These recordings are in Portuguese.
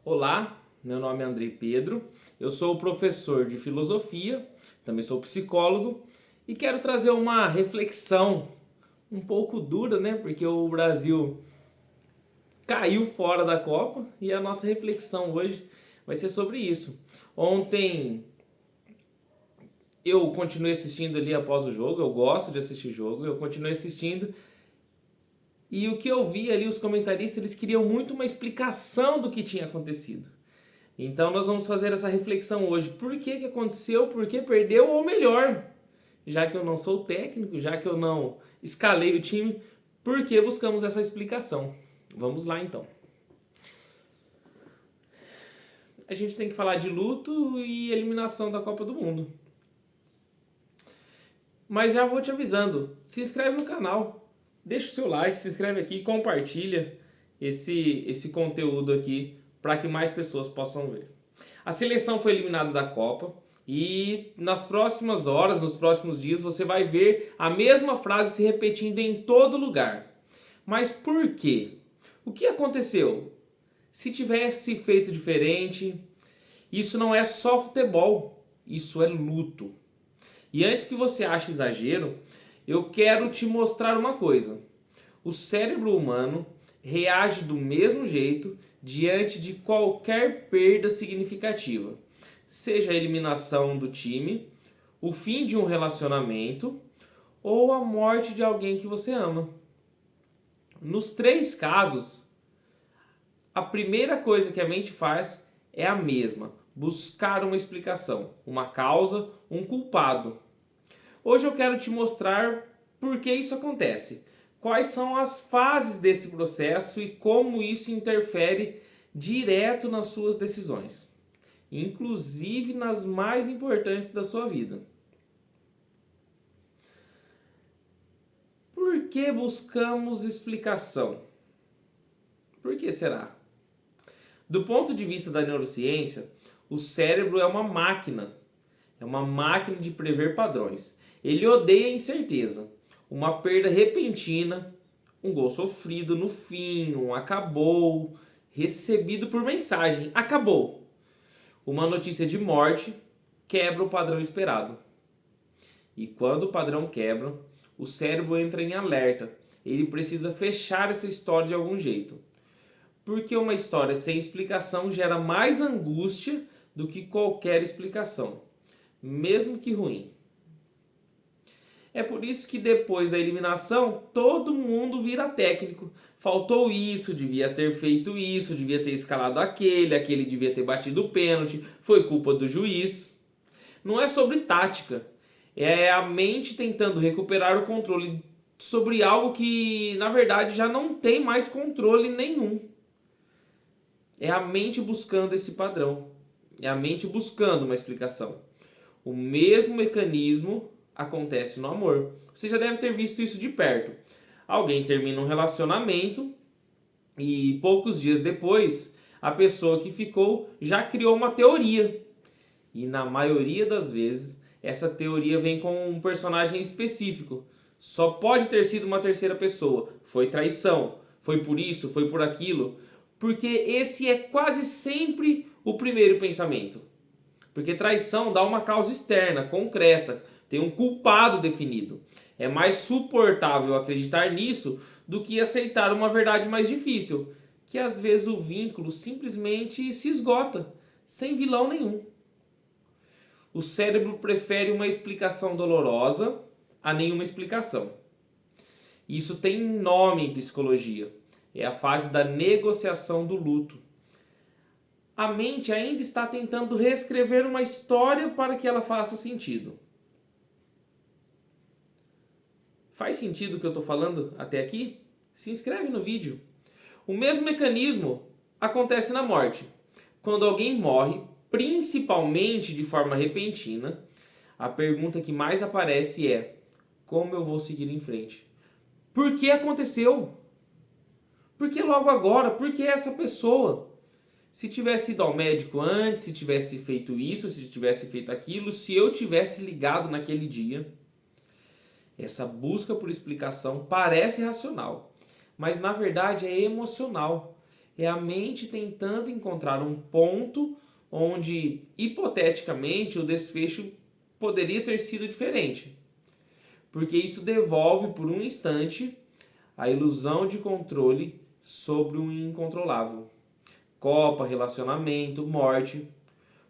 Olá, meu nome é Andrei Pedro, eu sou professor de filosofia, também sou psicólogo e quero trazer uma reflexão um pouco dura, né? Porque o Brasil caiu fora da Copa e a nossa reflexão hoje vai ser sobre isso. Ontem eu continuei assistindo ali após o jogo, eu gosto de assistir jogo, eu continuei assistindo e o que eu vi ali, os comentaristas, eles queriam muito uma explicação do que tinha acontecido. Então nós vamos fazer essa reflexão hoje. Por que aconteceu? Por que perdeu? Ou melhor, já que eu não sou técnico, já que eu não escalei o time, por que buscamos essa explicação? Vamos lá então. A gente tem que falar de luto e eliminação da Copa do Mundo. Mas já vou te avisando, se inscreve no canal, deixa o seu like, se inscreve aqui, compartilha esse conteúdo aqui para que mais pessoas possam ver. A seleção foi eliminada da Copa e nas próximas horas, nos próximos dias, você vai ver a mesma frase se repetindo em todo lugar. Mas por quê? O que aconteceu? Se tivesse feito diferente, isso não é só futebol, isso é luto. E antes que você ache exagero, eu quero te mostrar uma coisa. O cérebro humano reage do mesmo jeito diante de qualquer perda significativa, seja a eliminação do time, o fim de um relacionamento ou a morte de alguém que você ama. Nos três casos, a primeira coisa que a mente faz é a mesma: buscar uma explicação, uma causa, um culpado. Hoje eu quero te mostrar por que isso acontece, quais são as fases desse processo e como isso interfere direto nas suas decisões, inclusive nas mais importantes da sua vida. Por que buscamos explicação? Por que será? Do ponto de vista da neurociência, o cérebro é uma máquina de prever padrões. Ele odeia a incerteza, uma perda repentina, um gol sofrido no fim, um acabou, recebido por mensagem, acabou. Uma notícia de morte quebra o padrão esperado. E quando o padrão quebra, o cérebro entra em alerta. Ele precisa fechar essa história de algum jeito. Porque uma história sem explicação gera mais angústia do que qualquer explicação, mesmo que ruim. É por isso que depois da eliminação, todo mundo vira técnico. Faltou isso, devia ter feito isso, devia ter escalado aquele devia ter batido o pênalti, foi culpa do juiz. Não é sobre tática, é a mente tentando recuperar o controle sobre algo que, na verdade, já não tem mais controle nenhum. É a mente buscando esse padrão, é a mente buscando uma explicação. O mesmo mecanismo acontece no amor. Você já deve ter visto isso de perto. Alguém termina um relacionamento e poucos dias depois, a pessoa que ficou já criou uma teoria. E na maioria das vezes, essa teoria vem com um personagem específico. Só pode ter sido uma terceira pessoa. Foi traição, foi por isso, foi por aquilo. Porque esse é quase sempre o primeiro pensamento. Porque traição dá uma causa externa, concreta, tem um culpado definido. É mais suportável acreditar nisso do que aceitar uma verdade mais difícil, que às vezes o vínculo simplesmente se esgota, sem vilão nenhum. O cérebro prefere uma explicação dolorosa a nenhuma explicação. Isso tem nome em psicologia. É a fase da negociação do luto. A mente ainda está tentando reescrever uma história para que ela faça sentido. Faz sentido o que eu estou falando até aqui? Se inscreve no vídeo. O mesmo mecanismo acontece na morte. Quando alguém morre, principalmente de forma repentina, a pergunta que mais aparece é: como eu vou seguir em frente? Por que aconteceu? Por que logo agora? Por que essa pessoa? Se tivesse ido ao médico antes, se tivesse feito isso, se tivesse feito aquilo, se eu tivesse ligado naquele dia. Essa busca por explicação parece racional, mas na verdade é emocional. É a mente tentando encontrar um ponto onde, hipoteticamente, o desfecho poderia ter sido diferente. Porque isso devolve por um instante a ilusão de controle sobre o incontrolável. Copa, relacionamento, morte,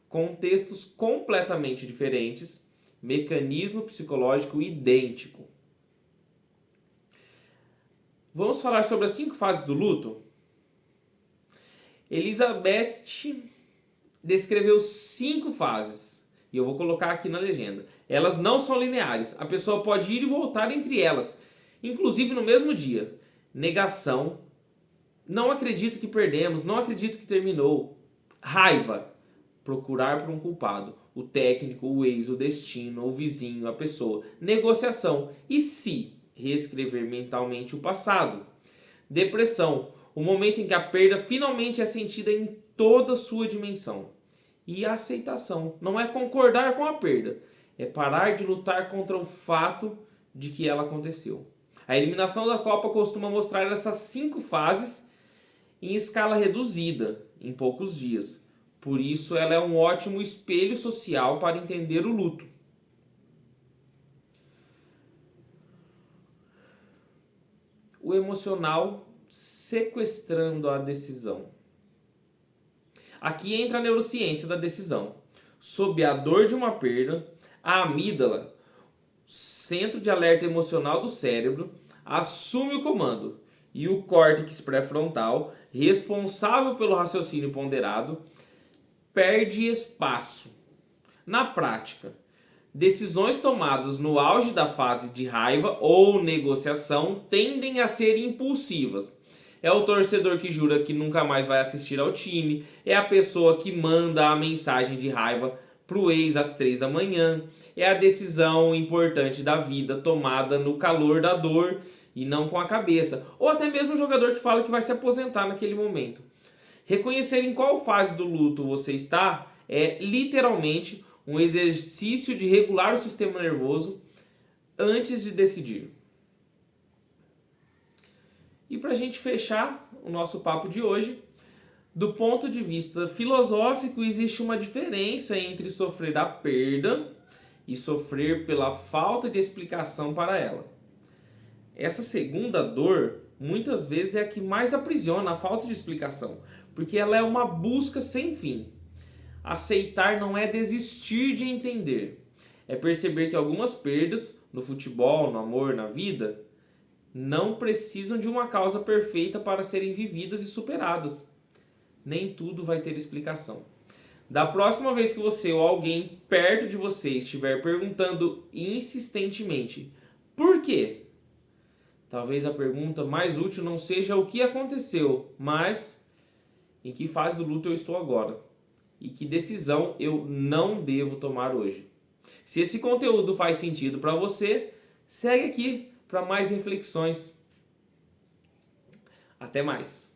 contextos completamente diferentes, mecanismo psicológico idêntico. Vamos falar sobre as 5 fases do luto? Elizabeth descreveu 5 fases, e eu vou colocar aqui na legenda. Elas não são lineares, a pessoa pode ir e voltar entre elas, inclusive no mesmo dia. Negação, não acredito que perdemos, não acredito que terminou. Raiva, procurar por um culpado, o técnico, o ex, o destino, o vizinho, a pessoa. Negociação, e se reescrever mentalmente o passado. Depressão, o momento em que a perda finalmente é sentida em toda a sua dimensão. E a aceitação, não é concordar com a perda, é parar de lutar contra o fato de que ela aconteceu. A eliminação da Copa costuma mostrar essas 5 fases em escala reduzida, em poucos dias. Por isso, ela é um ótimo espelho social para entender o luto. O emocional sequestrando a decisão. Aqui entra a neurociência da decisão. Sob a dor de uma perda, a amígdala, centro de alerta emocional do cérebro, assume o comando e o córtex pré-frontal, responsável pelo raciocínio ponderado, perde espaço. Na prática, decisões tomadas no auge da fase de raiva ou negociação tendem a ser impulsivas. É o torcedor que jura que nunca mais vai assistir ao time, é a pessoa que manda a mensagem de raiva pro ex às 3 da manhã, é a decisão importante da vida tomada no calor da dor e não com a cabeça, ou até mesmo o jogador que fala que vai se aposentar naquele momento. Reconhecer em qual fase do luto você está é literalmente um exercício de regular o sistema nervoso antes de decidir. E para a gente fechar o nosso papo de hoje, do ponto de vista filosófico, existe uma diferença entre sofrer a perda e sofrer pela falta de explicação para ela. Essa segunda dor, muitas vezes, é a que mais aprisiona a falta de explicação, porque ela é uma busca sem fim. Aceitar não é desistir de entender, é perceber que algumas perdas, no futebol, no amor, na vida, não precisam de uma causa perfeita para serem vividas e superadas. Nem tudo vai ter explicação. Da próxima vez que você ou alguém perto de você estiver perguntando insistentemente por quê? Talvez a pergunta mais útil não seja o que aconteceu, mas em que fase do luto eu estou agora e que decisão eu não devo tomar hoje. Se esse conteúdo faz sentido para você, segue aqui para mais reflexões. Até mais!